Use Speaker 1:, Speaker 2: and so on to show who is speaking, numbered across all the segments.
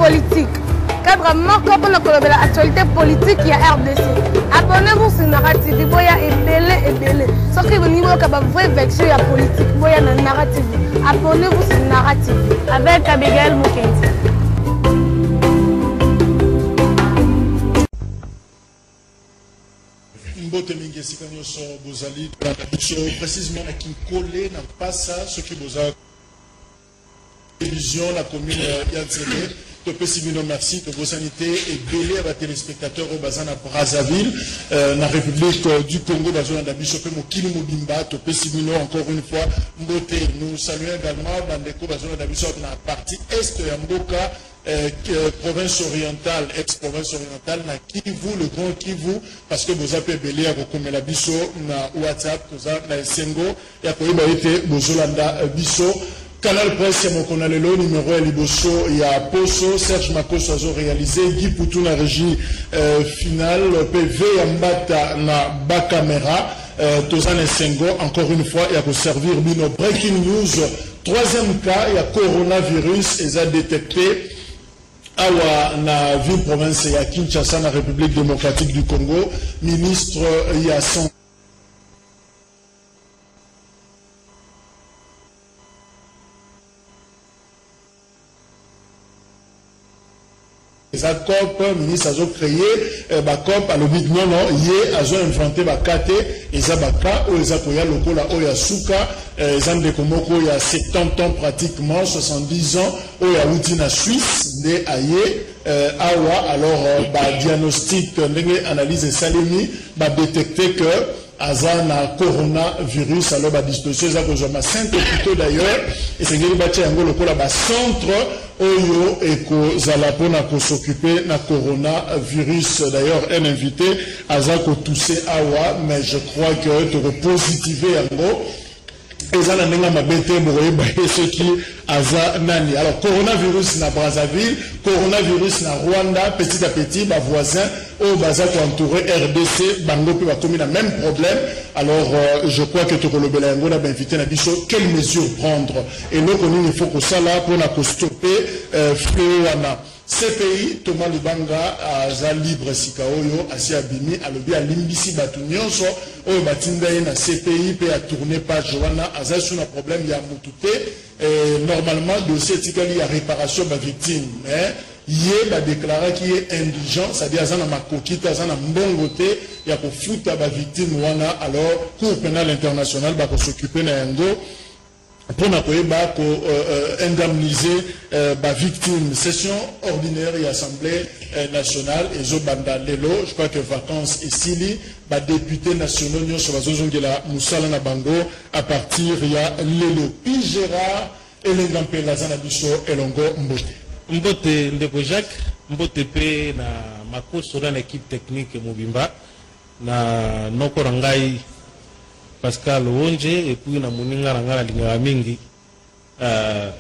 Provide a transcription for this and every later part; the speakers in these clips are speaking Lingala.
Speaker 1: politique. Cadre moko pour l'actualité politique il y a RDC. Abonnez-vous sur Narrative, il y a ebele. Sauf que vous n'avez pas de vraie version politique, il y a Narrative. Abonnez-vous sur Narrative avec Abigail Mukendi.
Speaker 2: Précisément qui collé n'a pas ça ce qui vous a télévision la commune Yanzele merci de vos sanités et belé à téléspectateurs au Bazan à Brazzaville la République du Congo dans zone d'Abisopé Mokili Mobimba to Pessimino encore une fois Mbote. Nous saluons également Bandeko Bazon d'Abisop dans la partie est de Mboka province orientale, ex-province orientale, na Kivu, le grand Kivu, parce que vous avez belé à Rokomela Bisso, na WhatsApp, na Sengo, et après vous avez été Bozolanda Bisso. Canal Presse, mon le numéro Liboso, il y a Poso, Serge Makos a réalisé, Guy Poutou na régie finale, PV Yambata na Bakamera, Tozan et Sengo, encore une fois, il y a pour servir Bino. Breaking news, troisième cas, il y a coronavirus, ils ont détecté. Awa na ville province ya Kinshasa na République démocratique du Congo, ministre ya son COP, ministre a créé COP à l'obit non yé a inventé bakate eza baka o eza koya lokola o ya suka ezande komoko ya 70 ans pratiquement 70 ans o ya uti na Suisse de aye awa alors diagnostic ndenge analyse salimi détecter que aza na coronavirus alors disposition za kozoma 5 hôpitaux d'ailleurs et c'est ngeli batia yango lokola centre oyo eko zala pona ko s'occuper na coronavirus. D'ailleurs un invité aza ko tousser awa mais je crois que to positiver yango ezala nenga mabete boye baye ceux qui aza nani. Alors coronavirus na Brazzaville, coronavirus na Rwanda, petit à petit ba voisins au baza ko entourer RDC bango pe ba commis le même problème. Alors je crois que tokolobela yango na invité na biso quelles mesures prendre et nous il faut que ça là pour na ko stopper fleu wana. CPI Thomas Lubanga aza libre sikaoyo asi abimi alobi alimbisi batu nyonso oyo batinda ye na CPI pe a tourner page wana aza sur un problème ya mutute normalement dossier tikali ya réparation ba victime mais yé ba déclaré qui est indigent, c'est-à-dire aza na makokita aza na mbongo te ya ko futa ba victime wana. Alors cour pénale internationale ba ko s'occuper na yango pour indemniser la victime. Session ordinaire et assemblée nationale et Zobanda Lelo. Je crois que vacances et Sili, députés nationaux sur la zone de la Moussala Nabango à partir de Lelo. Puis Gérard et l'Engampé Lazana Bisso et Longo Mbote.
Speaker 3: Mbote Ndeko Jacques, Mbote P na Mako sur l'équipe technique Mobimba na Nokorangai. Pascal Onje et puis na muninga ngala linga mingi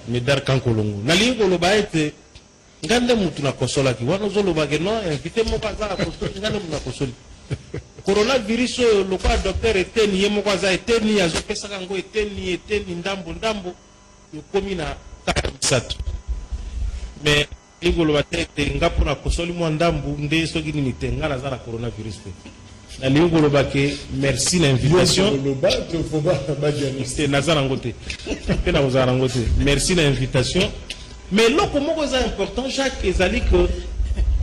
Speaker 3: medar kankolongo na lingo lo baete ngande mutu na kosola ki wana zolo bageno invité mo kaza ko ngande mu na kosoli coronavirus lo kwa docteur eteni yemo kaza eteni azo pesa kango eteni ndambo yo komina satu mais lingo lo baete ngapo na kosoli mo ndambo nde soki ni tengala za na coronavirus pe. Merci l'invitation. Merci l'invitation. Mais là, comment c'est important, Jacques Ezali, que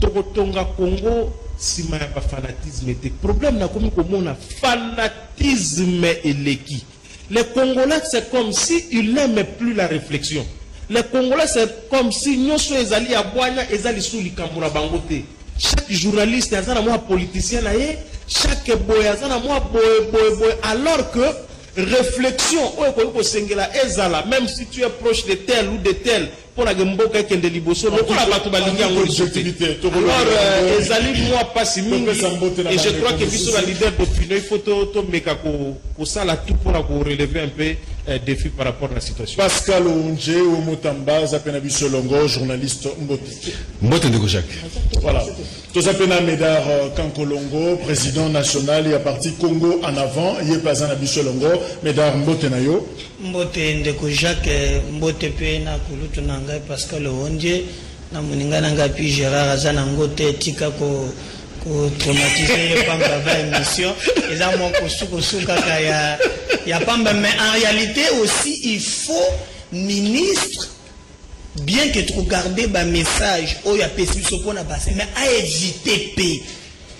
Speaker 3: Togotonga Congo, si ma fanatisme était problème, n'a comme on a fanatisme et l'équipe. Les Congolais, c'est comme si ils n'aimaient plus la réflexion. Les Congolais, c'est comme si nous sommes Ezali à Boigna, Ezali sous les Kamboura Bangote. Chaque journaliste, un politicien, chaque boy, alors que réflexion, même si tu es proche de tel ou de tel, pour la Gemboka qui est de Liboso, alors, Ezali, moi, pas si ming, et je crois que sur la leader d'opinion, il faut tout ça là tout pour relever un peu défi par rapport à la situation.
Speaker 2: Pascal Onje ou Motamba, Zapenabi Solongo, journaliste Mbote.
Speaker 4: Mbote de Jacques.
Speaker 2: Voilà. Tous Zapena Médard Kankolongo, président national, il y a parti Congo en avant, il y a pas un Solongo, Médard Mbote Nayo.
Speaker 5: Mbote de Jacques, Mbote Pena, Kulutunanga, Pascal Onje,
Speaker 4: na moninga nanga puis Gérard azanango te tika ko traumatiser pamba va émission et là mon kosuka ya pamba, mais en réalité aussi il faut ministre bien que tu regardes ba message o ya pesiso pona passer mais à éviter p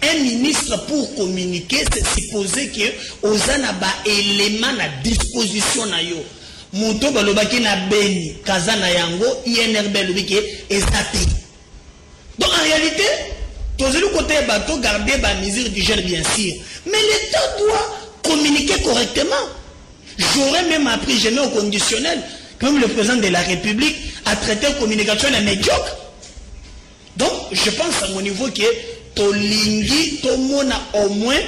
Speaker 4: un ministre pour communiquer c'est supposé que ozana ba élément na disposition na yo muto balobaki na beni kazana yango INRB lobiki ezati. Donc en réalité tous les côtés bateau garder ba mesure d'hygiène bien sûr, mais l'État doit communiquer correctement. J'aurais même appris jamais au conditionnel comme le président de la République a traité la communication de médiocre. Donc je pense à mon niveau que Tolingi, Tomona au moins,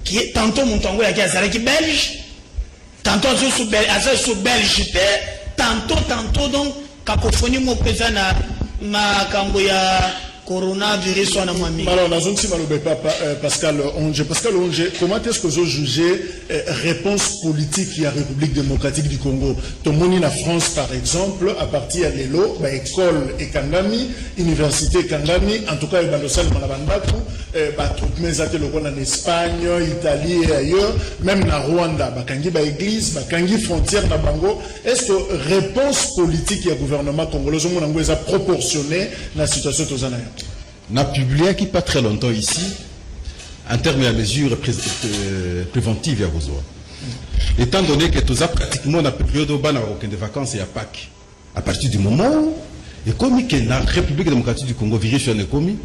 Speaker 4: qui est tantôt mon tango qui est belge, tantôt sous belge, tantôt donc, cacophonie mon président na kamboya coronavirus.
Speaker 2: Alors, Pascal Onge, comment est-ce que vous jugez réponse politique de la République démocratique du Congo? Tomoni la France, par exemple, à partir de l'élo, école et Kangami, université Kangami, en tout cas, il y a le salle Manabandaku, toutes mes ateliers en Espagne, Italie et ailleurs, même na Rwanda, Bakangi église, Bakangi frontière na Bango. Est-ce que réponse politique du gouvernement congolais est proportionnée à la situation de Zanaïa?
Speaker 5: On a publié qui pas très longtemps ici, en termes de mesures préventives à besoin. Étant donné que tout ça pratiquement la période où on a aucune de vacances et à Pâques, à partir du moment où, comme que la République démocratique du Congo virus sur le commis,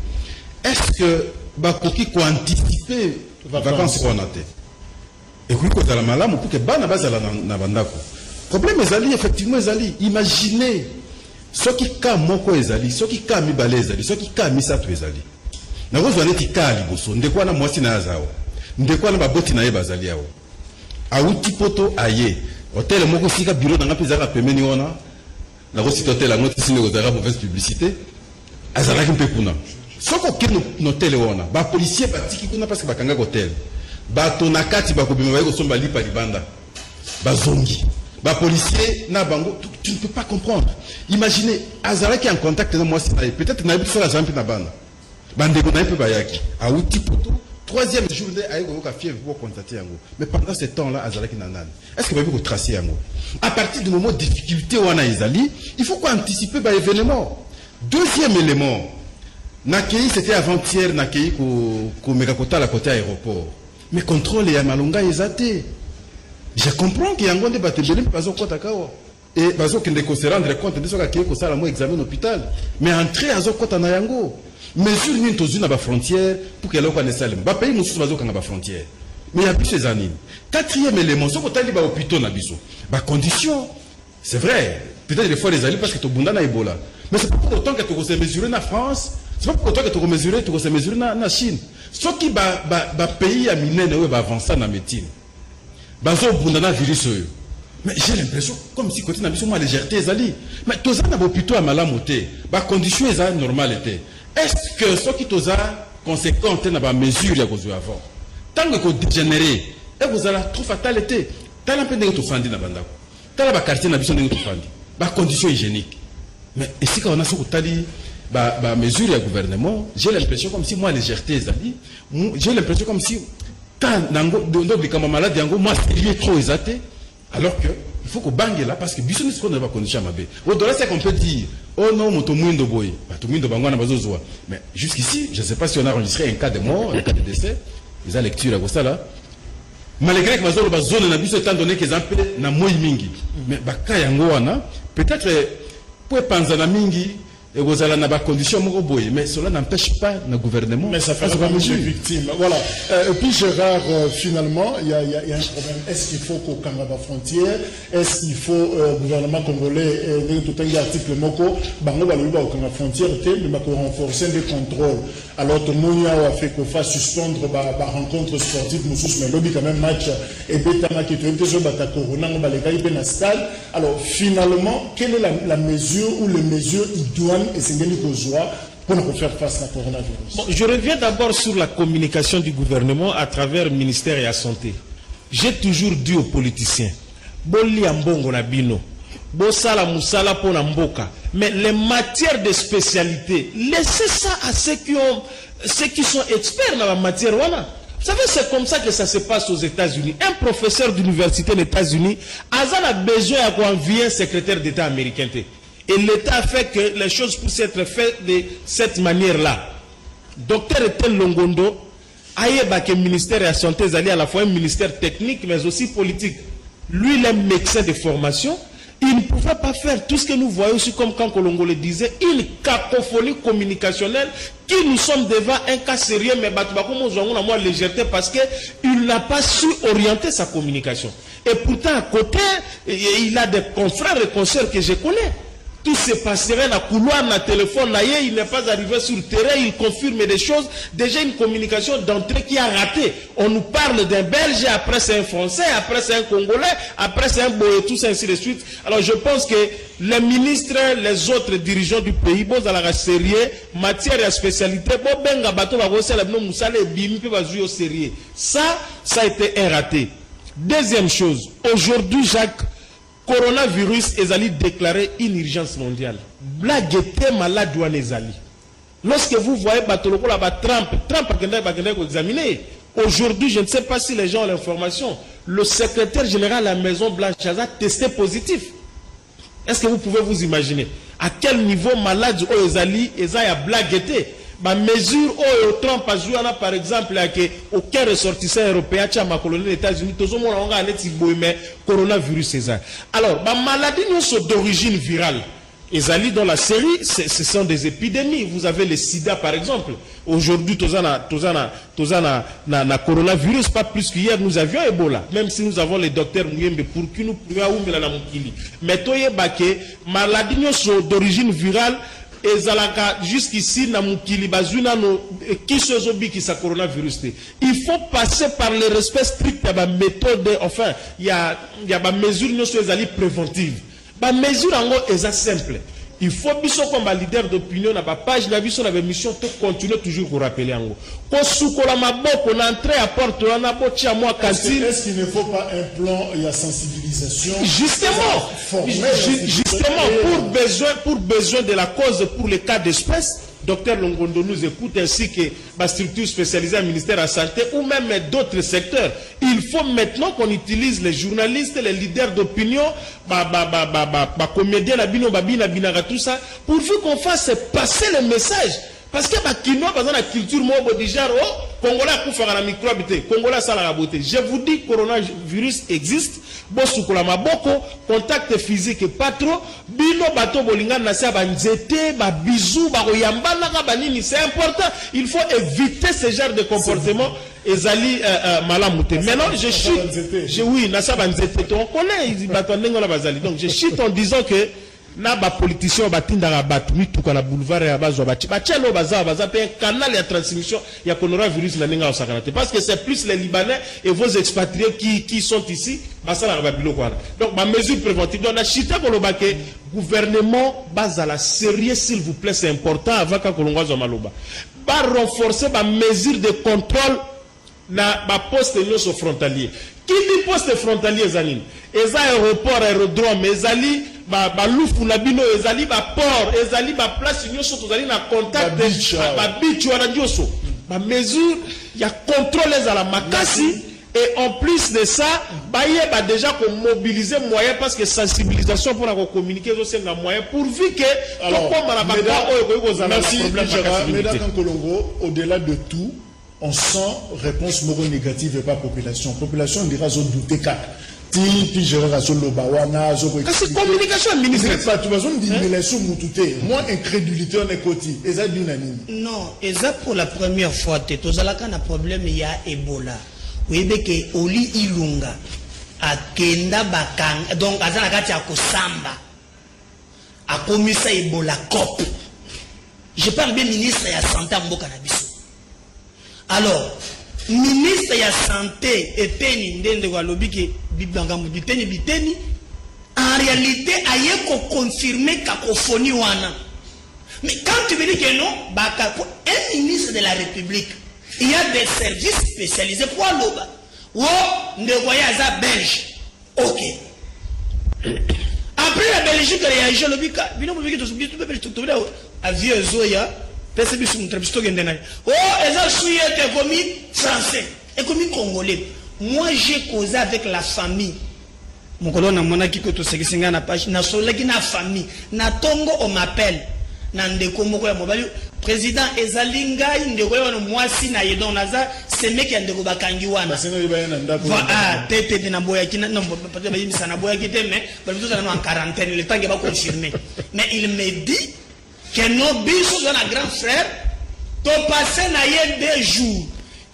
Speaker 5: est-ce que Bakoki peut anticiper les vacances qu'on a été? Et puis quand on a malade, pour que bana base na bandako. Problème est effectivement imaginez. Ce qui ka moko ezali, ce qui ka mibale ezali, ce qui ka misato ezali. Na rozo aleti ka liboso, ndekwa na mwasi na azao. Ndekwa na baboti na ye bazali yao. Auti poto aye. Hotel moko sika bureau na ngapi zaka pemeni ona. Na rozo hotel ngoti sine kozara mauvaise publicité. Azala kimpe kuna. Soko ke no hotel ona. Ba policier batiki kuna parce que bakanga hotel. Ba tonakati ba kobima ba ko somba lipa libanda. Ba zongi. Ba policier na bango, tu ne peux pas comprendre. Imaginez, Azara qui est en contact avec moi, peut-être n'a pas fait la jambe na bana. Bandeko na peu bayaki. A outi poto, troisième journée aïe ko ka fièvre pour constater yango. Mais pendant ce temps-là, Azara qui nanan. Est-ce que va vous tracer yango? À partir du moment de difficulté wana ezali, il faut qu'on anticipe ba événement. Deuxième élément, Nakei c'était avant-hier Nakei ko megakota la côté aéroport. Mais contrôle ya malonga ezate. Je comprends qu'il y a un grand débat de et bazo qui ne se rendre compte de ce qu'il y a un examen hôpital. Mais entrer à Zokota na yango. Mesure ni tozuna ba frontière pour que l'on connaisse le ba pays musu bazo kanga ba frontière. Mais il y a plus ces années. Quatrième élément, ce qu'on tali ba hôpital na biso. Ba condition, c'est vrai. Peut-être des fois les alliés parce que to bunda na Ebola. Mais c'est pas pour autant que tu se mesurer na France, c'est pas pour autant que tu se mesurer na Chine. Ce qui ba pays à minene ou ba avancer na médecine. Bazo bundana virus. Mais j'ai l'impression comme si côté nabiso moi légèreté ezali. Mais toza na hôpital à malamoté, ba condition eza normale était. Est-ce que ce qui toza conséquente na ba mesure ya kozo avant. Tant que dégénéré, et vous allez trop fatalité. Tant peu de to fandi na bandako. Tant ba quartier nabiso ndenge to fandi. Ba condition hygiénique. Mais ici quand on a ce tali ba mesure ya gouvernement, j'ai l'impression comme si moi légèreté ezali. J'ai l'impression comme si malade moi c'est trop exaté alors que il faut qu'on bangue là parce que biso ne se connaît pas condition mabe au dollar c'est qu'on peut dire oh non moto mwindo boy to mwindo bangwana bazozoa mais jusqu'ici je ne sais pas si on a enregistré un cas de mort un cas de décès ils ont lecture à ça là malgré que bazolo bazone na biso étant donné qu'ils appellent na moi mingi mais baka yango wana peut-être pour penser na mingi et vous allez dans conditions mais cela n'empêche pas le gouvernement.
Speaker 2: Mais ça fait pas de victimes. Voilà. Et puis Gérard, finalement, il y a un problème. Est-ce qu'il faut qu'au Canada frontière, est-ce qu'il faut gouvernement congolais, tout un article moko, bango baluba au Canada frontière, mais qu'on renforcer les contrôles. Alors tout le monde a fait qu'on fasse suspendre la rencontre sportive, nous mais lobby quand même match et Betama qui était toujours bata corona, on va les gars ben stade. Alors finalement, quelle est la mesure ou les mesures idoines et c'est pour faire face à la coronavirus?
Speaker 3: Bon, je reviens d'abord sur la communication du gouvernement à travers le ministère de la Santé. J'ai toujours dit aux politiciens, Boli Ambongo na bino, Bossala Moussala pour Mboka. Mais les matières de spécialité, laissez ça à ceux qui sont experts dans la matière. Voilà. Vous savez, c'est comme ça que ça se passe aux États-Unis. Un professeur d'université des États-Unis a besoin d'envier un secrétaire d'État américain. Et l'État a fait que les choses puissent être faites de cette manière-là. Docteur Etienne Longondo, que le ministère de la Santé est à la fois un ministère technique, mais aussi politique. Lui, il est médecin de formation. Il ne pouvait pas faire tout ce que nous voyons aussi, comme quand Kolongo le disait, une cacophonie communicationnelle, qui nous sommes devant un cas sérieux, mais on a moins légèreté parce qu'il n'a pas su orienter sa communication. Et pourtant, à côté, il a des confrères et consoeurs que je connais. Tout se passerait dans le couloir, dans le téléphone, il n'est pas arrivé sur le terrain, il confirme des choses. Déjà une communication d'entrée qui a raté. On nous parle d'un Belge, après c'est un Français, après c'est un Congolais, après c'est un Boé, tout ça, ainsi de suite. Alors je pense que les ministres, les autres dirigeants du pays, bon, dans la sérieux, matière et spécialité, bon, benga bateau, va voir ça, ça a été un raté. Deuxième chose, aujourd'hui, Jacques, coronavirus est déclaré une urgence mondiale. Blague était malade ou ezali. Lorsque vous voyez Batoloko là-bas, Trump a examiné. Aujourd'hui, je ne sais pas si les gens ont l'information. Le secrétaire général de la Maison Blanche a testé positif. Est-ce que vous pouvez vous imaginer à quel niveau malade ou ezali a blague était? Ma mesure où Trump a joué par exemple que aucun ressortissant européen tient ma colonie des États-Unis, tout le monde a un coronavirus. Alors, ma maladie d'origine virale. Ezali dans la série, ce sont des épidémies. Vous avez le sida par exemple. Aujourd'hui, na coronavirus, pas plus qu'hier, nous avions Ebola. Même si nous avons les docteurs Mouyembe pour qui nous pouvons la Mukili. Mais toye bake, maladie d'origine virale. Et zalaka jusqu'ici na mukili bazuna no qui se zobi qui sa coronavirus. Il faut passer par le respect strict de la méthode, enfin il y a ba mesure no so ezali préventive. Ba mesure en gros est simple. Il faut biso comme leader d'opinion na ba page na biso na mission to continuer toujours pour rappeler en gros. Ko sukola maboko na entrée à porte na boti à moi cantine.
Speaker 2: Est-ce qu'il ne faut pas un plan et la sensibilisation?
Speaker 3: Justement, pour besoin de la cause, pour les cas d'espèce, Dr Longondo nous écoute ainsi que la structure spécialisée au ministère de la Santé ou même d'autres secteurs. Il faut maintenant qu'on utilise les journalistes, les leaders d'opinion, comédiens, tout ça, pourvu qu'on fasse passer le message. Parce que la culture Congolais a microbe, Congolais a la beauté. Je vous dis, coronavirus existe. Contact physique pas trop. Bino bato bolinga nasa banzete, bisou, c'est important. Il faut éviter ce genre de comportement. Ezali malamute. Maintenant, je chute. Oui, nasa banzete. On connaît. Donc, je chute en disant que na ba politicien batindaka batu mituka na boulevard ya bazwa bati bachelo baza pe canal ya transmission ya coronavirus na ninga osakana parce que c'est plus les Libanais et vos expatriés qui sont ici basala ba biloko wana. Donc ma mesure préventive donc na chita ko lobake gouvernement bazala sérieux s'il vous plaît, c'est important avant ka kolongwa maloba ba renforcer ba mesure de contrôle na ba poste nyonso frontalier. Qui dit poste frontalier zanine eza aéroport aérodrome ezali ba lufu na bino ezali ba port ezali ba place nyonso tozali na contact ba beach wana nyonso ba mesure ya contrôle à la makasi. Et en plus de ça, bah déjà qu'on mobiliser moyens parce que sensibilisation pour la communiquer aussi un moyen pourvu que
Speaker 2: alors merci Mesdames Kolongo, au-delà de tout on sent réponse moro négative et pas population. Population dira zo douter ka. Ti génération lobawana zo ko.
Speaker 3: C'est communication administrative.
Speaker 2: Pas tu vas on dire les sous mutute. Moi incrédulité on est côté. Eza dunani.
Speaker 4: Non, eza pour la première fois te tozalaka na problème il y a Ebola. Oui que oli ilunga akenda bakanga donc azana kati ya kosamba. Akomisa Ebola cop. Je parle bien ministre ya santé mboka na biso. Alors, ministre de la Santé et Teni Ndende Walobiki Biteni, en réalité, il a confirmé cacophonie wana. Mais quand tu me dis que non, un ministre de la République, il y a des services spécialisés pour l'OBA. Ou ne voyez pas belge. Ok. Après la Belgique réagit le bika bino mo biki to subi to be to be avion zoya pese bisu mtrapisto gende na oh eza suyete commis français et commis congolais. Moi j'ai causé avec la famille mon colonne mona kiko to sekisinga na page na soleki na famille na tongo on m'appelle na ndeko moko ya mobali président ezalinga ndeko ya mwasi na yedon naza semeki ya ndeko bakangi wana ah tete na boya kina non peut-être bayimi sana boya kite mais balito za en quarantaine le temps que va confirmer mais il me dit que non biso dans la grand frère to passer na ye 2 jours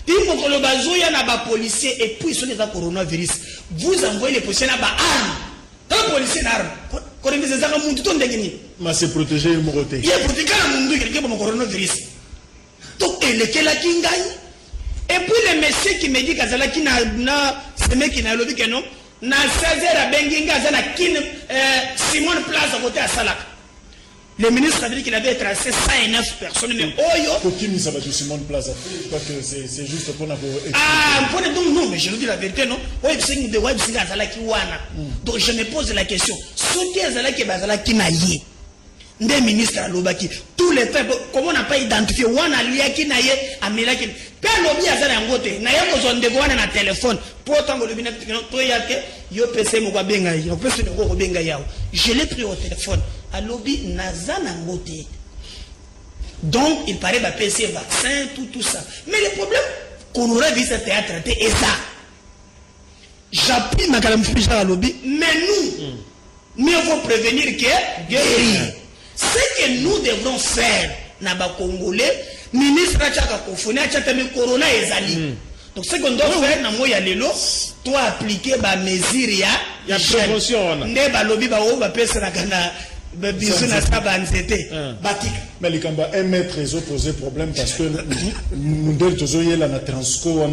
Speaker 4: Timo kolo bazoya na ba policier et puis son état coronavirus vous envoyez les policiers na ba arme quand policier na arme ko remise za ka muntu to ndengeni
Speaker 2: ma se protéger le moroté
Speaker 4: il est protégé na mundu quelqu'un pour coronavirus donc elekela kingai et puis le monsieur qui me dit kazala ki na seme ki na lobi que non na 16h benginga za na kin Simon Place à côté à Salak. Le ministre a dit qu'il avait tracé 109 personnes, mais Oyo.
Speaker 2: Pourquoi ça va sur Simon Plaza? Parce que c'est juste pour nous.
Speaker 4: Ah, non, mais je vous dis la vérité, non. Donc je me pose la question. Ce qui est Zalaki Bazalaki Naye, des ministres à Lobaki, tous les faits, comment on n'a pas identifié, on a lié qui Naye, à Milaki. Quand l'objet a Zangote, Naye, on a besoin d'un téléphone. Pourtant, le binet, je l'ai pris au téléphone. À lobby Nazana Ngote. Donc il paraît que PC vaccin, tout ça. Mais le problème qu'on aurait vu ce théâtre est ça. J'appuie ma calme à lobby, mais nous, mieux vaut prévenir que guérir. Ce que nous devrons faire, Naba Congolais, ministre Tchaka Kofone, Tchatame Corona et Zali. Donc ce qu'on doit faire, Namoya Lelo, toi appliquer ma mesure, il y a
Speaker 3: prévention.
Speaker 4: Neba lobby, ba pesa na kana. Mais
Speaker 2: les combats 1 mètre ils ont posé problème parce que nous devons la transco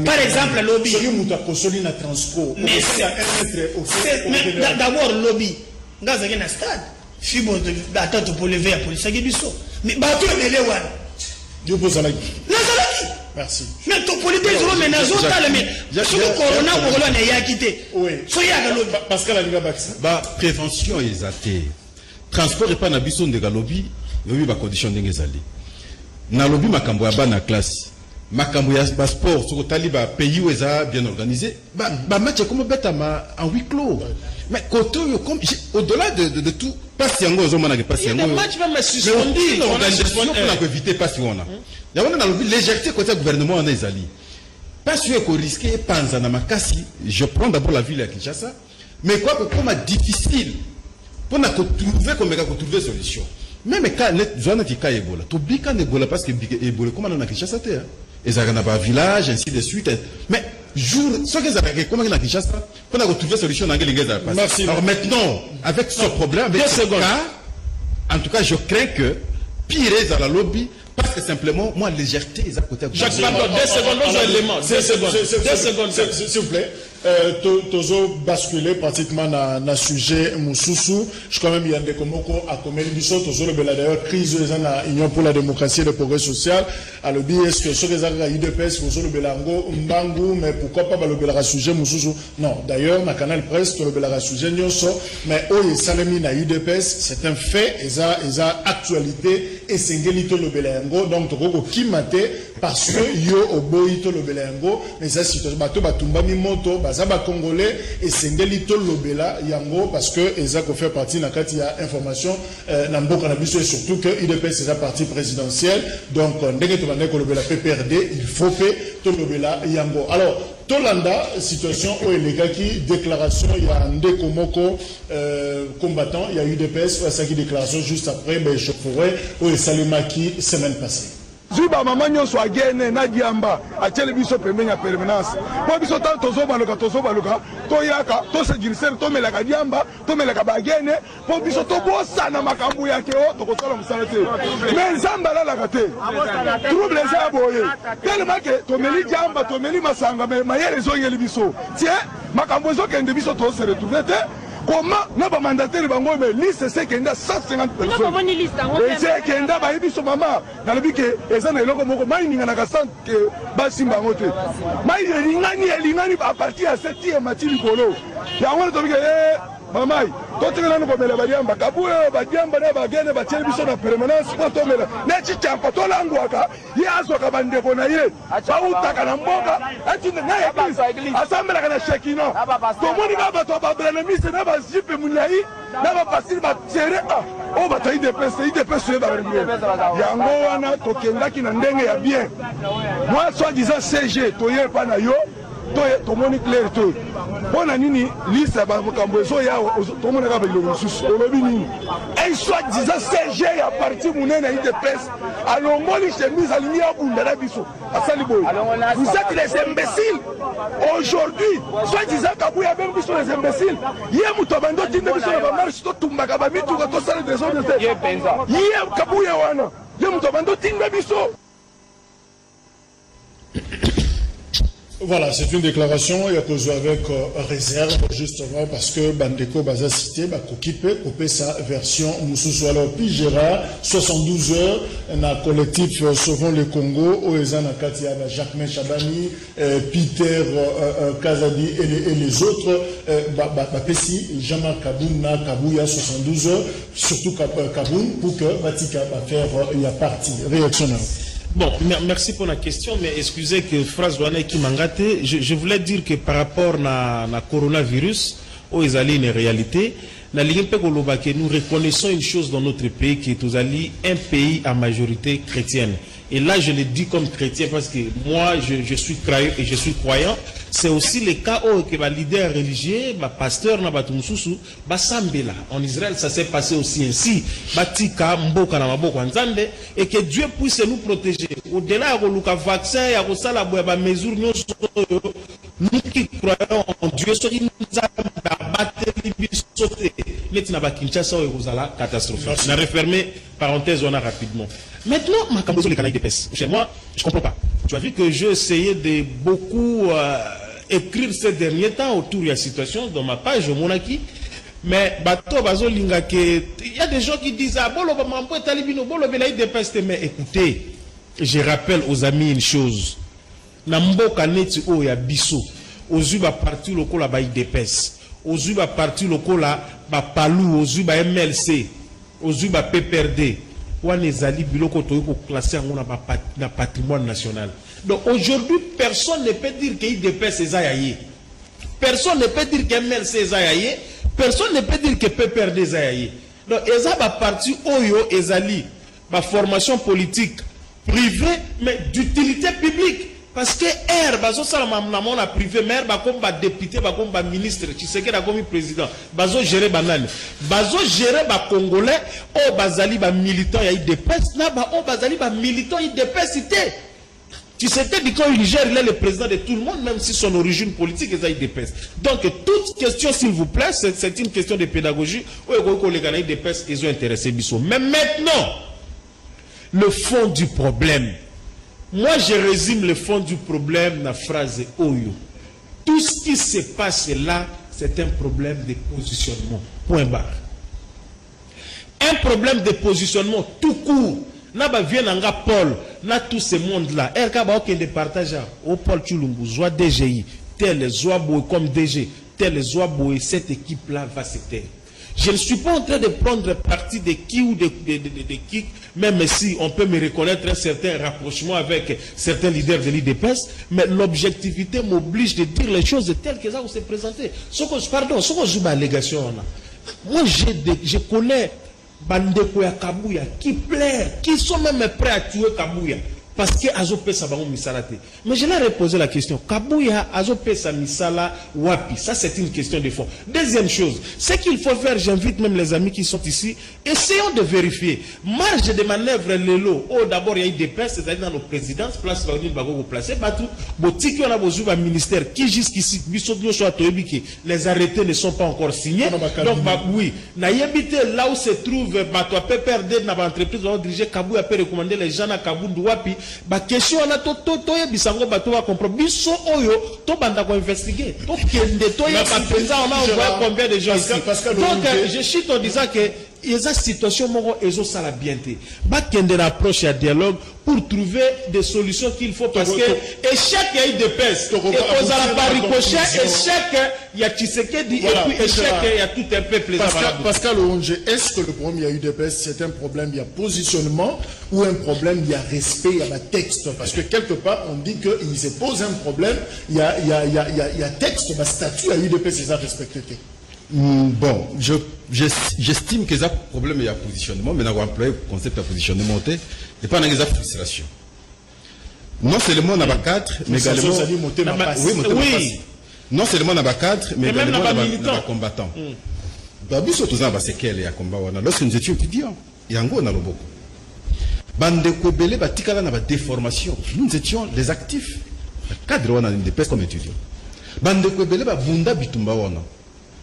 Speaker 4: par exemple lobby
Speaker 2: mais
Speaker 4: d'abord lobby dans un stade fibo d'attente pour lever la police mais bateau est là
Speaker 2: Dieu pose la
Speaker 5: merci
Speaker 4: mais ton politique mais nazo mais ce que corona pour là n'a quitté
Speaker 2: oui
Speaker 4: soya lobby
Speaker 2: parce que la liga vaccin
Speaker 5: ba prévention exaté transport et pas na biso de galobi yobi ba condition ndenge zali na lobi makambo ya bana classe makambo ya sport sur taliba pays où ça bien organisé ba match comme beta en huis clos mais côté comme au-delà de tout pas si yango ozomana que pas si yango
Speaker 4: match va me suspendre
Speaker 5: l'organisation pour éviter pas si on a ya wana na lobi légèreté côté gouvernement on ezali pas sûr qu'on risquer panza na makasi je prends d'abord la ville à Kinshasa mais quoi que comme difficile pour trouver comme trouver solution même quand zone qui ka Ebola to bika Ebola parce que Ebola comment on a Kinshasa te et ça na ba village ainsi de suite mais jour ce que ça comment on a Kinshasa pour trouver solution dans les gars alors maintenant avec ce problème avec ce cas en tout cas je crains que pire à la lobby parce que simplement moi légèreté est à côté de
Speaker 3: Jacques pardon 2 secondes 2 secondes
Speaker 2: s'il vous plaît tozo basculer pratiquement na sujet mususu je quand même il y a des komoko à commettre du saut tozo le d'ailleurs crise na union pour la démocratie et le progrès social à le dire est-ce que ce que ça a UDPS tozo le belango mbangu mais pourquoi pas le belara sujet mususu non d'ailleurs na canal presse le belara sujet nyonso mais oye salemi na UDPS c'est un fait eza actualité et singelito le belango donc toko kimate parce que yo oboito le belango mais ça situation bato batumba mi moto Zaba Congolais et Sengelito Lobela Yango parce que Ezako fait partie na kati ya information Nambo Kanabiso et surtout que IDPS c'est sa partie présidentielle donc ndenge to bandeko Lobela PPRD il faut que to Lobela Yango alors Tolanda situation où les gars qui déclaration il y a ndeko moko combattant il y a UDPS ou ça qui déclaration juste après ben je pourrais où Salimaki semaine passée
Speaker 6: Zuba maman nyonso agene na diamba atele biso pembenya permanence po biso tant tozo baluka to yaka to se jiriser to melaka diamba to melaka bagene po biso to bosana makambu yake o to kotola musala te mais nzamba la kate trouble za boye tellement que to meli diamba to meli masanga mais mayele zo ngeli biso tiens makambu zo kende biso to se retrouver te comment n'a pas mandataire bango mais liste c'est qu'il y a 150 personnes et c'est qu'il y a ba biso mama dans le but que eza na eloko moko mai ninga na ka que basimba ngote mai lingani à partir à 7e match likolo ya ngone to bike mamai totikana no komela badiamba kabuya badiamba na bagene bacheli biso na permanence po tomela nechi champa to langwaka ye azwaka bandeko na ye bautaka na mboka ati na église assemblée kana shekino to moni baba to babrana mise na bazipe munai na bapasiri batere o batayi de pese ba yango wana tokendaki na ndenge ya bien moi soit disant CG toye pa na yo to moni clair to bona nini lisa ba makambo ezo ya to mona ka biloko susu olobi nini et soit disant CG ya parti munene IDPS alongoli chemise alingi ya bunda na biso asali boy vous êtes les imbéciles aujourd'hui soit disant kabuya même biso les imbéciles ye muto bando tinde biso na ba marche to tumbaka ba mitu ko to sala des autres ye kabuya wana ye muto bando tinde biso.
Speaker 2: Voilà, c'est une déclaration, il y a causé avec réserve, justement, parce que Bandeko Baza cité, Kope sa version Moussou alors puis Gérard, 72 heures, na collectif Sauvons le Congo, Oezana Katia, Jacques Chabani, Peter Kazadi et les autres, Bapesi, Jean-Marc Kaboun, na Kabouya, 72 heures, surtout Kaboun, pour que Batika va faire il y a partie réactionnaire.
Speaker 3: Bon, merci pour la question, mais excusez que phrase douane qui m'engate. Je voulais dire que par rapport à coronavirus, où ils allaient une réalité, nous reconnaissons une chose dans notre pays, qui est un pays à majorité chrétienne. Et là, je le dis comme chrétien parce que moi, je suis croyant et je suis croyant. C'est aussi le cas où que les leaders religieux, les pasteurs, en Israël, ça s'est passé aussi ainsi. Et que Dieu puisse nous protéger. Au-delà de vaccin, il y a des mesures, nous qui croyons en Dieu, il nous a battu catastrophe. On a refermé parenthèse, on a rapidement. Maintenant, chez moi, je ne comprends pas. Tu as vu que j'ai essayé de beaucoup écrire ces derniers temps autour de la situation dans ma page au Monaki. Mais il y a des gens qui disent ah, mais écoutez, je rappelle aux amis une chose. Namboka neti o ya biso. Ozuba parti loko la ba IDPS. Ozuba parti loko la ba Palou, Ozuba MLC, Ozuba PPRD. Ouanezali biloko to ko classer en patrimoine national. Donc aujourd'hui, personne ne peut dire que IDPS est zayaye. Personne ne peut dire que MLC est zayaye. Personne ne peut dire que PPRD est zayaye. Donc eza ba parti oyo ezali ba formation politique privée mais d'utilité publique. Parce que bazo salama na privé maire comme député comme ministre Tshisekedi comme président bazo gérer banane bazo gérer congolais o bazali militant ya IDPS na o bazali militant IDPS cité Tshisekedi quand il gère il est le président de tout le monde même si son origine politique est IDPS. Donc toute question s'il vous plaît c'est une question de pédagogie o les gars IDPS ils ont intéressé biso. Mais maintenant le fond du problème. Moi, je résume le fond du problème dans la phrase Oyo. Tout ce qui se passe là, c'est un problème de positionnement. Point barre. Un problème de positionnement tout court. Naba vient nanga Paul, na tout ce monde-là. RK ba de partage au Paul Chulumbu, Zoa DGI, tel Zoa Boy comme DG, tel Zoa Boy, cette équipe-là va se taire. Je ne suis pas en train de prendre parti de qui ou de qui, même si on peut me reconnaître un certain rapprochement avec certains leaders de l'IDPS, mais l'objectivité m'oblige de dire les choses telles qu'elles ont se présentées. Pardon, ce que je allégation. Moi, je connais Bandeko ya Kabouya qui plaire, qui sont même prêts à tuer Kabouya. Parce que Azopé Sabaron Misalate. Mais je leur ai posé la question. Kabouya, Azopé Misala, Wapi. Ça, c'est une question de fond. Deuxième chose, ce qu'il faut faire, j'invite même les amis qui sont ici, essayons de vérifier. Marge de manœuvre, le lot. Oh, d'abord, il y a eu des places, c'est-à-dire dans nos présidences, place Vaudine Bago placé, Batou, Botiki, on a besoin d'un ministère qui jusqu'ici, les arrêtés ne sont pas encore signés. Donc, oui. N'ayébité, là où se trouve, Batou, PPRD, n'a pas entreprise, on a dirigé Kabouya, peut recommander les gens à Kaboundou, Wapi. Ba question na to bisango bato va comprendre biso oyo to banda ko investiguer to kende to ya penza on a envoyé combien de gens ici. Donc je chute en disant que il y a une situation où ça la bien été. Il y a une approche à dialogue pour trouver des solutions qu'il faut parce que échec il y a eu des pèses. Et aux Alaparicochets, échec il y a Tshisekedi et puis échec il y a tout un peuple.
Speaker 2: Pascal Onge, est-ce que le problème il y a eu des pèses, c'est un problème il y a positionnement ou un problème il y a respect, il y a un texte? Parce que quelque part on dit qu'il se pose un problème, il y a texte, le statut il y a eu des pèses, c'est ça respecté.
Speaker 5: Bon, j'estime que ça problème il y a positionnement, mais on employé le concept de positionnement et pas dans les frustration. Non seulement dans le cadre, mais également oui, non seulement dans le cadre, mais également dans les combattants. Babi surtout dans la séquelle et à combat. Lorsque nous étions étudiants, il y a un gros dans le beaucoup. Bande Kobele batikala na ba déformation. Nous étions les actifs. Le cadre on a une dépêche comme étudiants. Bande Kobele ba bunda bitumba wana.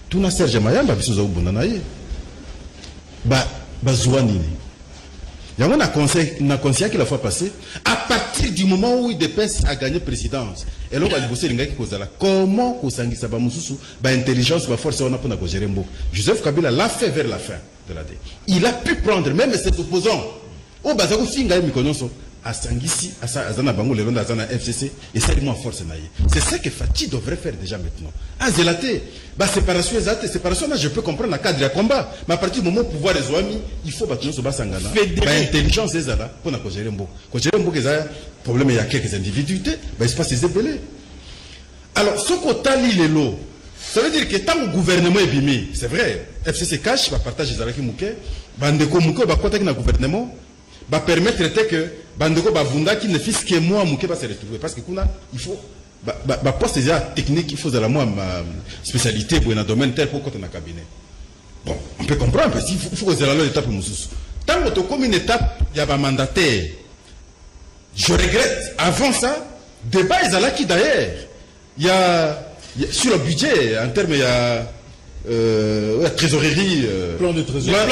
Speaker 5: Tuna Serge Mayamba biso za ubunda na ye. Ba zouanini. Il y a un conseil qui la fois passée, à partir du moment où il dépêche à gagner présidence, et là on va bosser les gars qui causent là. Comment Kosangi Saba Moussousou, ba intelligence, ba force on a pour gérer Mbo. Joseph Kabila l'a fait vers la fin de l'année. Il a pu prendre même ses opposants. Oh bazako singa mikonyoso à Sangisi, à Zana Bango, le long d'Azana FCC, et c'est moi force naïe. C'est ça que Fatih devrait faire déjà maintenant. Ah Zelaté, bah séparation exacte, séparation là je peux comprendre la cadre de combat, mais à partir du moment où pouvoir les amis, il faut battre nos basangana. Bah intelligence c'est ça là pour na gérer Mbo. Quand gérer Mbo que problème il y a quelques individus, bah il se passe des belés. Alors ce côté les lots, ça veut dire que tant que le gouvernement est bimé, c'est vrai, FCC cache, va partager les alaki mouké, bandeko mouké va contacter le gouvernement. Va permettre que Bandeko Babunda qui ne fils que moi mouké va se retrouver parce que il faut poste déjà technique il faut de la moi ma spécialité pour un domaine tel pour côté dans cabinet. Bon, on peut comprendre parce qu'il faut que la étape mususu. Tant que comme une étape il y a un mandataire. Je regrette avant ça débat ils là qui d'ailleurs il y a sur le budget en termes il y a la trésorerie.
Speaker 3: Plan de trésorerie.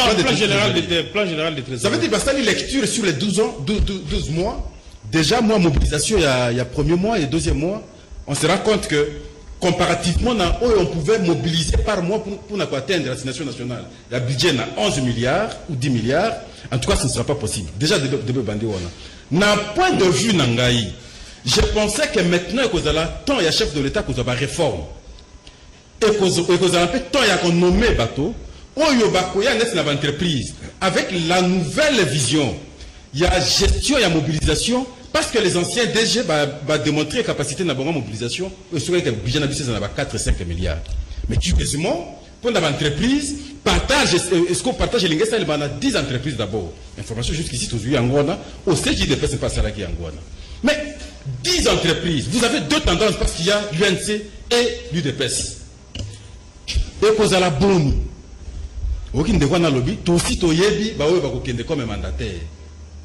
Speaker 3: Plan général de trésorerie.
Speaker 5: Ça veut dire parce que la lecture sur les 12 mois, déjà, moi, mobilisation, il y a premier mois et deuxième mois, on se rend compte que, comparativement, on pouvait mobiliser par mois pour atteindre la destination nationale. Le budget n'a 11 milliards ou 10 milliards. En tout cas, ce ne sera pas possible. Déjà, de bandé, d'un point de vue Nangaï, je pensais que maintenant, tant il y a chef de l'État qu'on a réforme. Et qu'on a un peu tant il y a qu'on nommé bateau, entreprise avec la nouvelle vision, il y a gestion, il y a mobilisation, parce que les anciens DG va démontrer capacité de mobilisation, et sur le budget de 4-5 milliards. Mais curieusement, pour l'entreprise, partage, est-ce qu'on partage les il y a 10 entreprises d'abord. Information jusqu'ici, tous les Angoana, au CJDP, c'est pas ça là qui est Angoana. Mais 10 entreprises, vous avez deux tendances parce qu'il y a l'UNC et l'UDPS. Et qu'on a la bonne. Aucun de quoi dans le lobby, tout aussi toyebi, bah oui, bah aucun de comme mandataire.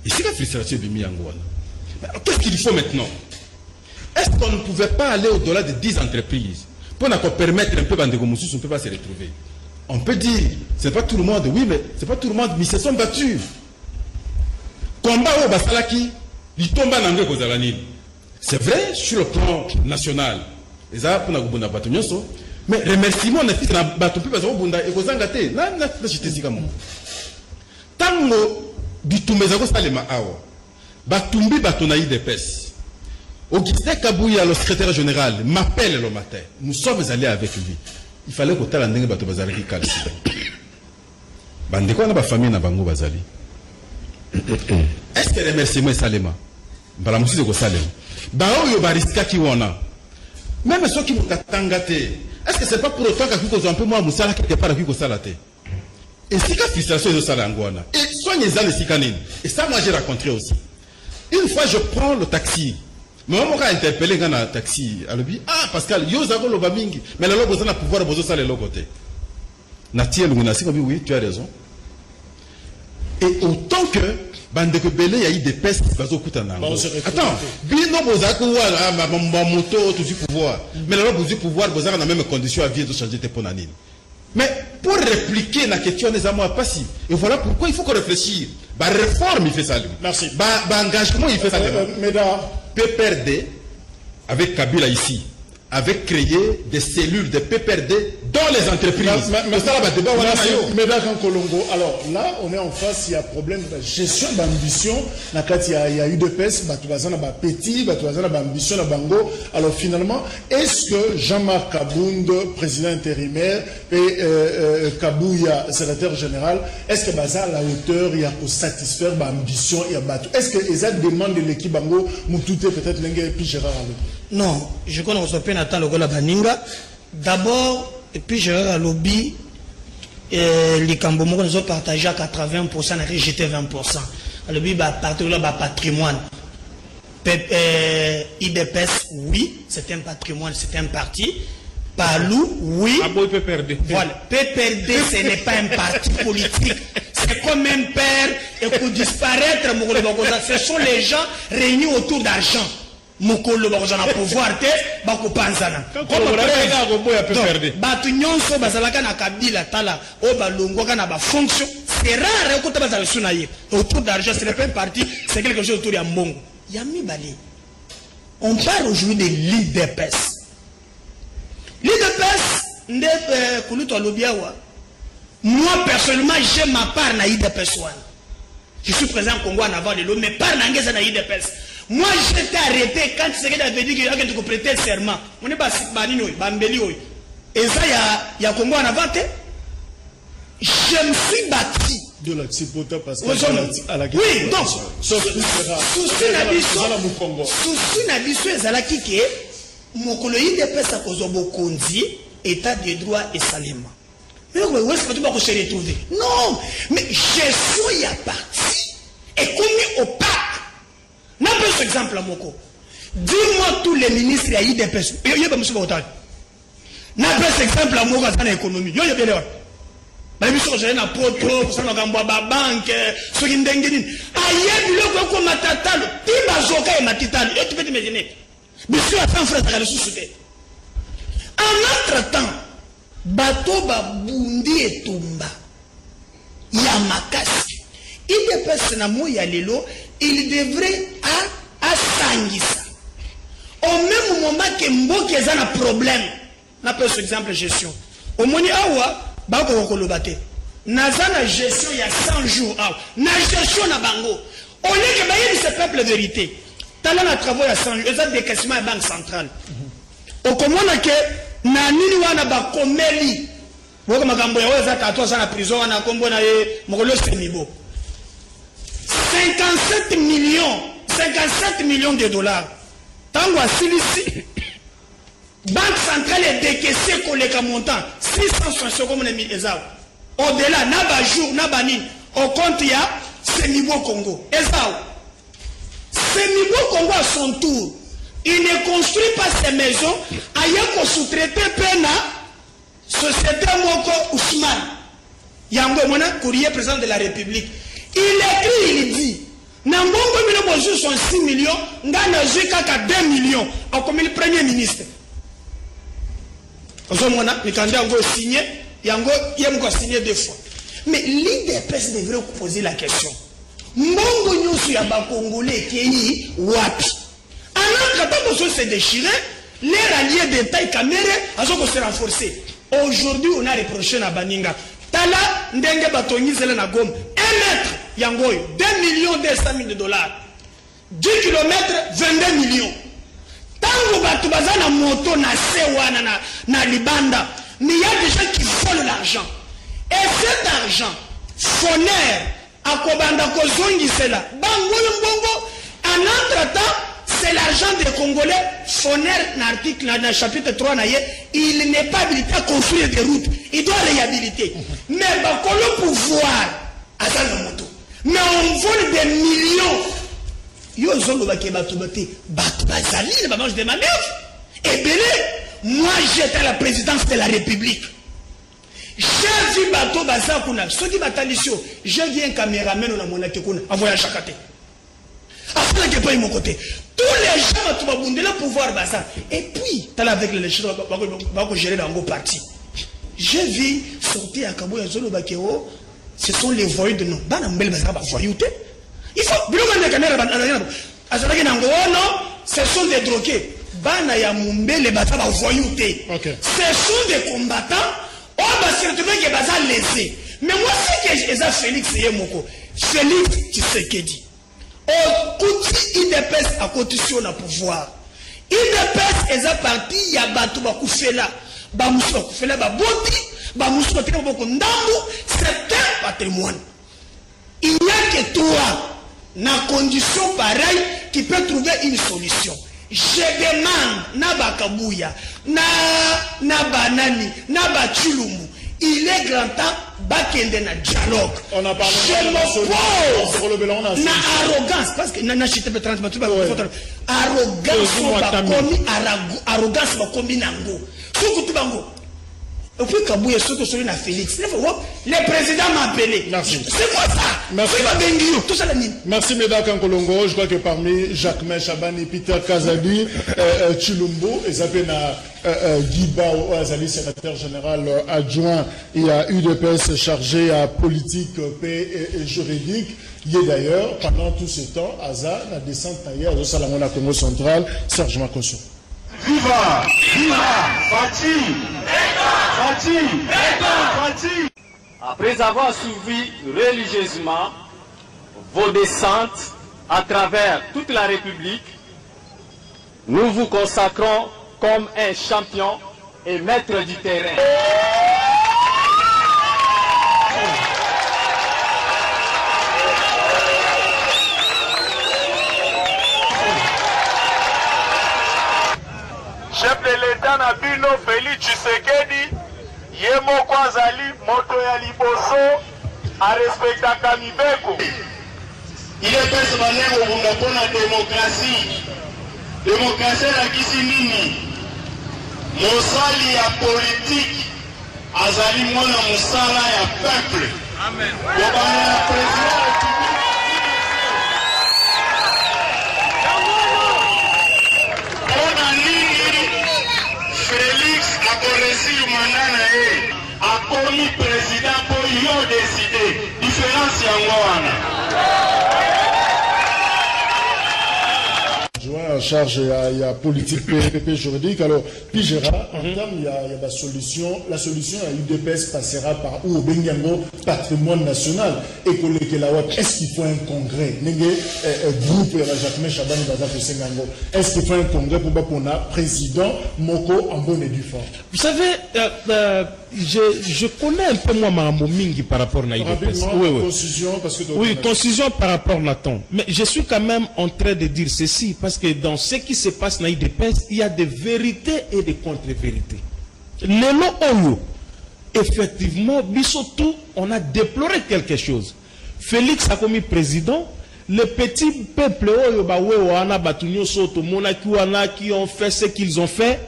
Speaker 5: Et c'est la frustration de mi Angoana. Qu'est-ce qu'il faut maintenant? Est-ce qu'on ne pouvait pas aller au-delà de 10 entreprises pour nous permettre un peu de Bandegomoussous, on ne peut pas se retrouver? On peut dire, c'est pas tout le monde, oui, mais c'est pas tout le monde, mais ils se sont battus. Combat au Basalaki, ils tombent en anglais aux Alanines. C'est vrai sur le plan national. Et ça, pour nous battre, mais remerciement, on a fait un bateau plus parce qu'on a été gâté. Là, je te dis comme tant que bitumezako salema awa, batumbi batonaï de pes. Augustin Kabouya, le secrétaire général, m'appelle le matin. Nous sommes allés avec lui. Il fallait que tel andenge bato bazali ki kalisi. Bandeko na ba famille na bango bazali. Est-ce que remerciement salema? Bala musisi ko salema. Ba oyo bariska ki wona. Même ceux qui m'ont tangate. Est-ce que c'est pas pour autant qu'il y a un peu moins de salaire quelque part qui salate? Et si la frustration est de salaire angoana, et soignez les sikanines. Et ça, moi j'ai rencontré aussi. Une fois je prends le taxi, mais on m'a interpellé dans le taxi. Elle dit, ah Pascal, yo zago loba mingi, mais le lobo zana pouvoir bozo sale le côté. Natia Lungunasi dit oui, tu as raison. Et autant que Bandeko Belé, il y a eu des pestes qui vont coûter un angle. Attends, Bino Bozako, ma moto, tout du pouvoir. Mais là, vous avez pouvoir, vous avez la même condition à vie de changer tes ponanines. Mais pour répliquer la question des amours passifs, et voilà pourquoi il faut qu'on réfléchisse. La réforme, il fait ça.
Speaker 2: Merci.
Speaker 5: L'engagement, il fait ça. PPRD, avec Kabila ici, avait créé des cellules de PPRD dans les entreprises.
Speaker 2: Mais d'accord, Kolongo. Alors là, on est en face, il y a problème de gestion d'ambition. Il y a eu des PES, il y a petit, il y a ambition, bango. Alors finalement, est-ce que Jean-Marc Kabound, président intérimaire, et Kabouya, secrétaire général, est-ce que Baza à la hauteur, il y a pour satisfaire l'ambition, il y a battu? Est-ce que les demande de l'équipe bango, Moutouté peut-être Lengue et puis Gérard Alobi? Non,
Speaker 4: je connais que Nathan Logola Baninga. D'abord, et puis Gérard Alobi, les Cambomos nous ont partagé à 80%, on a rejeté 20%. Alobi, partir là, patrimoine. IDPS, oui, c'est un patrimoine, c'est un parti. Palou, oui. Voilà. PPRD, ce n'est pas un parti politique. C'est comme un père et pour disparaître, ce sont les gens réunis autour d'argent. Mokolo bazana pouvoir te bako panzana batu nyonso bazalaka na kabila tala o balongwaka na ba fonction c'est rare ko tabazala sunaye autour d'argent c'est pas un parti c'est quelque chose autour ya mbongo yami bali on parle aujourd'hui de l'IDPS nde kuluto alobiawa moi personnellement j'ai ma part na IDPS one je suis présent au Congo en avant de l'eau mais part na ngeza na IDPS. Moi, j'étais arrêté quand Tshisekedi avait dit qu'il y a quelqu'un qui prêtait le serment. On est pas banino, bambeli. Et ça, il y a Congo en avant. Je me suis battu.
Speaker 2: De la Tsipota parce que
Speaker 4: oui, donc, souci n'abisso ezalaki ke mokolo IDPS a kozobo konzi état de droit et salement. Mais où est-ce que tu vas se retrouver? Non, mais gestion y a parti et commis au pape. N'importe exemple à Moko. Dis-moi tous les ministres à IDPS. Il y a pas monsieur Botan. N'importe exemple à Moko dans l'économie. Il y a bien là. Mais monsieur j'ai un poto, ça n'a pas banque, ce qui ndengeni. Aïe, le ko matatalo, tiba zoka et matitalo. Et tu peux t'imaginer. Monsieur a fait un frère à la société. En entre-temps, bateau babundi et tumba. Yamakasi. IDPS na mo ya lelo. Il devrait Sangisa. Au même moment que Mboki a un problème, n'a pas ce exemple gestion. Au moni awa, bako kolobate. Nazana gestion il y a 100 jours. Na gestion na bango. Au lieu que baye de ce peuple vérité. Talent na travaux il y a 100 jours. Ils ont des questions à la banque centrale. Au comment que na nini wana ba komeli. Woko makambo ya weza tatwa sana prison na kombo na ye mokolo senibo. 57 millions de dollars. Tango Silisi, Banque centrale est décaissée pour les montant 660 comme les 1000 Ezao. Au-delà, Naba jour, Naba nin, au compte il y a ce niveau Congo. Ezao. Ce niveau Congo à son tour, il ne construit pas ses maisons, ailleurs qu'on sous-traité Pena, société Moko Ousmane. Yango Mona, courrier président de la République. Il écrit, il dit, Nambongo Mino sont 6 millions, Ngana Zikaka 2 millions, en comme le premier ministre. Ozomona, les candidats ont signé, Yango, Yamgo signé 2 fois. Mais l'IDPS devrait poser la question. Mbongo Nyusu Yaba Congolais qui Wapi. Alors, quand on se déchiré, les alliés d'État et Kamere, ont se renforcé. Aujourd'hui, on a reproché à Baninga. Tala, Ndenge Batoni Zelena Gom, 1 mètre, Yangoy, 2 millions 200 000 dollars. 10 km, 22 millions. Tango Batubaza na moto, na Sewana, na Libanda. Mais il y a des gens qui volent l'argent. Et cet argent, Foner, Akobanda Kozongi, c'est là. Bango Mbongo, en entre-temps, c'est l'argent des Congolais. Foner, l'article, dans le chapitre 3, il n'est pas habilité à construire des routes. Il doit les habiliter. Mais le pouvoir, mais on vole des millions. Et bien, moi j'étais à la présidence de la République. J'ai vu bateau Baza Kuna, ce qui batalisio, j'ai vu un caméraman dans mon atekuna, en voyage chaque côté. Après que pas mon côté. Tous les gens vont abonder le pouvoir Baza. Et puis, tu as avec les gens qui vont gérer dans vos partis. J'ai vu sortir à Kabo et Zolo Bakeo, ce sont les voyous de nous. Il faut, ce sont des drogués. Bana ya mumbe les battants voyoutés. Ce sont des combattants se retrouver que baza laissé. Mais moi, ce que j'ai Félix Yemoko, Félix Tshisekedi, au côté IDPS à côté sur le pouvoir. IDPS est à partir, il y a Batou Bakoufela, Bamoussou Bakoufela, Baboti, Bamoussou Bakoufela, c'est un patrimoine. Il n'y a que toi, dans condition pareille, qui peut trouver une solution. Je demande, na Bakabouya, na Banani, na Bachulumu, il est grand temps bakende na dialogue.
Speaker 2: On a parlé
Speaker 4: de na arrogance parce que na chité pe 30 arrogance ba komi nango. Soku tu bango. Et puis Kabouya soku soli na Félix. Le président m'a appelé.
Speaker 2: Merci.
Speaker 4: C'est quoi ça?
Speaker 2: Merci.
Speaker 4: Tout ça la mine.
Speaker 2: Merci Médak Nkolongo. Je crois que parmi Jacquemin Chabani, Peter Kazadi, Chilumbo, et Zapena Guiba, Azali, secrétaire général adjoint, il y a UDPS chargé à politique, paix et juridique. Il est d'ailleurs, pendant tout ce temps, Aza, la descente ailleurs, au Salamona Congo central, Serge Makosso.
Speaker 7: Viva! Viva! Fati! Fati! Fati! Après avoir suivi religieusement vos descentes à travers toute la République, nous vous consacrons comme un champion et maître du terrain.
Speaker 8: Chef de l'État Nabino Félix Tshisekedi, Yemo Kwazali, Moto ya Liboso, a respecta Kamibeko.
Speaker 7: Il est persuadé que pour la démocratie, démocratie la Kisimini, Mosali ya politique, Azali Mona Mosala ya peuple. Amen.
Speaker 8: Félix a reçu manana et a commis président pour y décider. Différence en
Speaker 2: En charge, il y a politique PPP juridique. Alors, puis Gérard, en termes, il y a la solution. La solution à UDPS passera par où? Bengango, patrimoine national. Et est-ce qu'il faut un congrès? Groupe Jacquemin Chabani Baza Sengango. Est-ce qu'il faut un congrès pour le président Moko en bonne et due forme?
Speaker 3: Vous savez, je connais un peu moi Marambo Mingi par rapport à UDPS. Oui, concision par rapport à Nathan. Mais je suis quand même en train de dire ceci, parce que dans ce qui se passe dans l'UDPS, il y a des vérités et des contre-vérités. Effectivement, Bissotou, on a déploré quelque chose. Félix a commis président, le petit peuple qui ont fait ce qu'ils ont fait,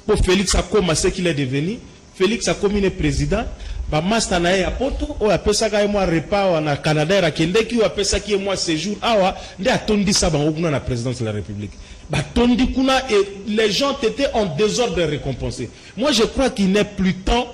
Speaker 3: pour Félix a commencé ce qu'il est devenu. Félix a commis le président. Ba master na ya poto o apesa ka moi repas na Canada ra kendeki o apesa ki moi séjour awa nde atondi sa bango kuna na présidence de la République. Ba tondi kuna et les gens étaient en désordre récompensés. Moi je crois qu'il n'est plus temps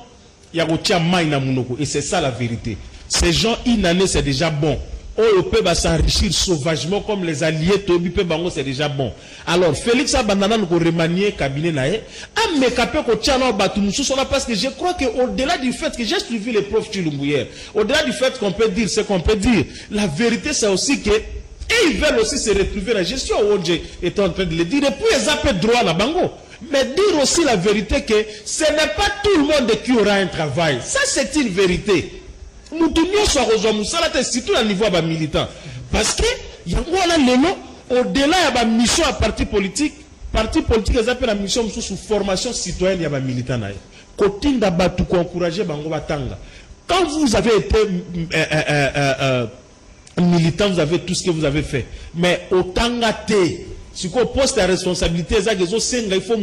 Speaker 3: ya kotia mai na munoko et c'est ça la vérité. Ces gens inanés c'est déjà bon. Oh, peut s'enrichir sauvagement comme les alliés Tobi peut bango c'est déjà bon. Alors Félix Abandana nous remanier cabinet nae a me capé ko tiana batumusu sola parce que je crois que au-delà du fait que j'ai suivi les profs Chilumbu hier, au-delà du fait qu'on peut dire ce qu'on peut dire, la vérité c'est aussi que et ils veulent aussi se retrouver la gestion Onje est en train de le dire et puis ils appellent droit la bango. Mais dire aussi la vérité que ce n'est pas tout le monde qui aura un travail. Ça c'est une vérité. Nous devons surtout à niveau militant. Parce que, au-delà de la mission à parti politique, ils appellent la mission sous formation citoyenne, il y a des militants. Quand vous avez été militant, vous avez tout ce que vous avez fait. Mais autant gâté, si on pose la responsabilité, il faut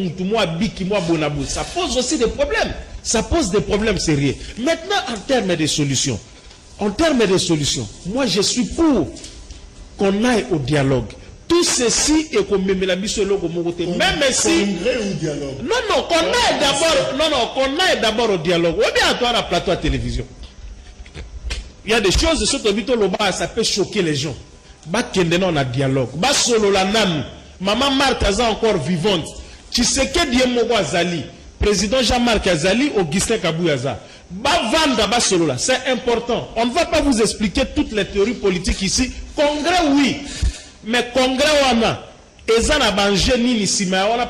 Speaker 3: ça pose aussi des problèmes. Ça pose des problèmes sérieux. Maintenant, en termes de solutions, moi je suis pour qu'on aille au dialogue. Tout ceci est comme même la mission même si qu'on aille d'abord au dialogue. On est à toi à plateau à télévision. Il y a des choses ça peut choquer les gens. On a dialogue. Solo la nam. Maman Marthe est encore vivante. Tu sais que Dieu Azali. Président Jean-Marc Azali, Augustin Kabouyaza. Bavanda Basolola, c'est important. On ne va pas vous expliquer toutes les théories politiques ici. Congrès, oui. Mais Congrès, on a.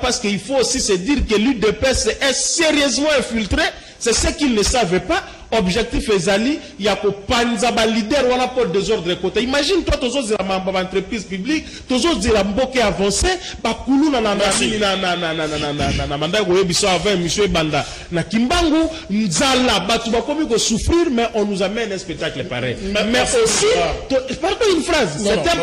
Speaker 3: Parce qu'il faut aussi se dire que l'UDPS est sérieusement infiltré. C'est ce qu'ils ne savaient pas. Objectif Ezali, il y a un leader ou un pour désordre côté. Imagine toi, tous les entreprises publiques, tous les gens avancé, Bakoulou na Banda, na Kimbangu, Nzala, Batouba comme il souffrir, mais on nous amène un spectacle pareil. Mais aussi, pardon une phrase, c'est un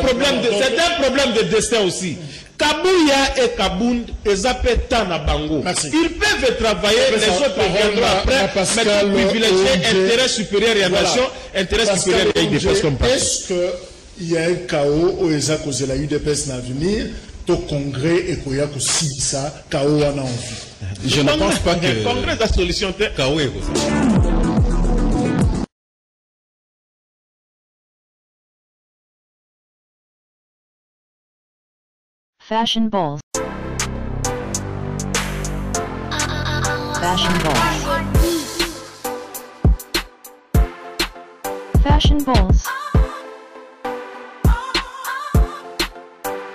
Speaker 3: problème de destin aussi. Kabouya et Kabound, ils appellent Tana Bango. Ils peuvent travailler, les autres viendront après, mais tout privilégier intérêt supérieur et nation, intérêt supérieur et UDPS comme parti.
Speaker 2: Est-ce qu'il y a un chaos où ils ont causé la UDPS dans l'avenir, au Congrès et qu'il y a aussi ça, chaos en envie?
Speaker 5: Je ne pense pas que
Speaker 3: le Congrès a solution.
Speaker 5: Chaos est causé.
Speaker 9: Fashion balls. Fashion balls. Fashion balls.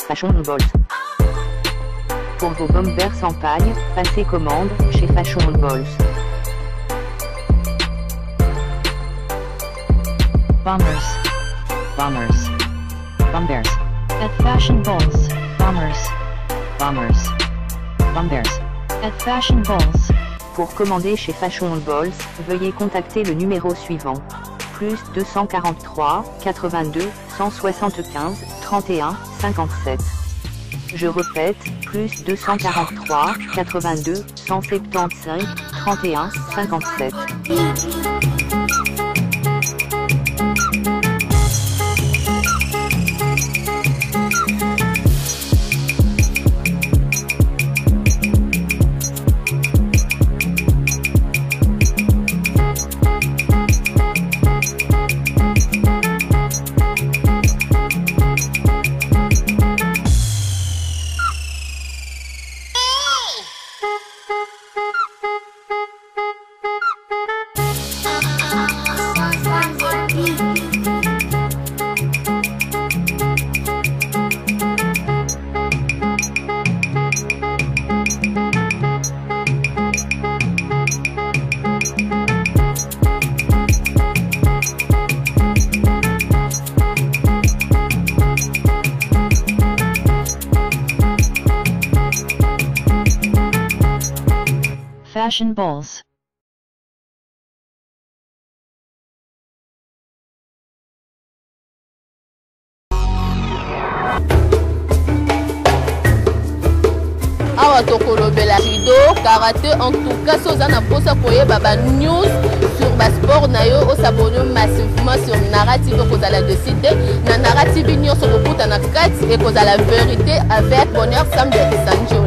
Speaker 9: Fashion balls. Pour vos bombers en paille, passez commande chez Fashion balls. Bombers. Bombers. Bombers. At Fashion balls. Bombers. Bombers. Bombers. At Fashion balls. Pour commander chez Fashion balls, veuillez contacter le numéro suivant. Plus 243 82 175 31 57. Je répète, plus 243 82 175 31 57. Fashion balls.
Speaker 10: Awa tokolobela rido karaté en tout cas sozana posa koye baba news sur Basport nayo au s'abonner massivement sur Narrative kozala de cité na Narrative nyonso kokuta na 4 et kozala vérité avec bonheur Sam de Sanjo.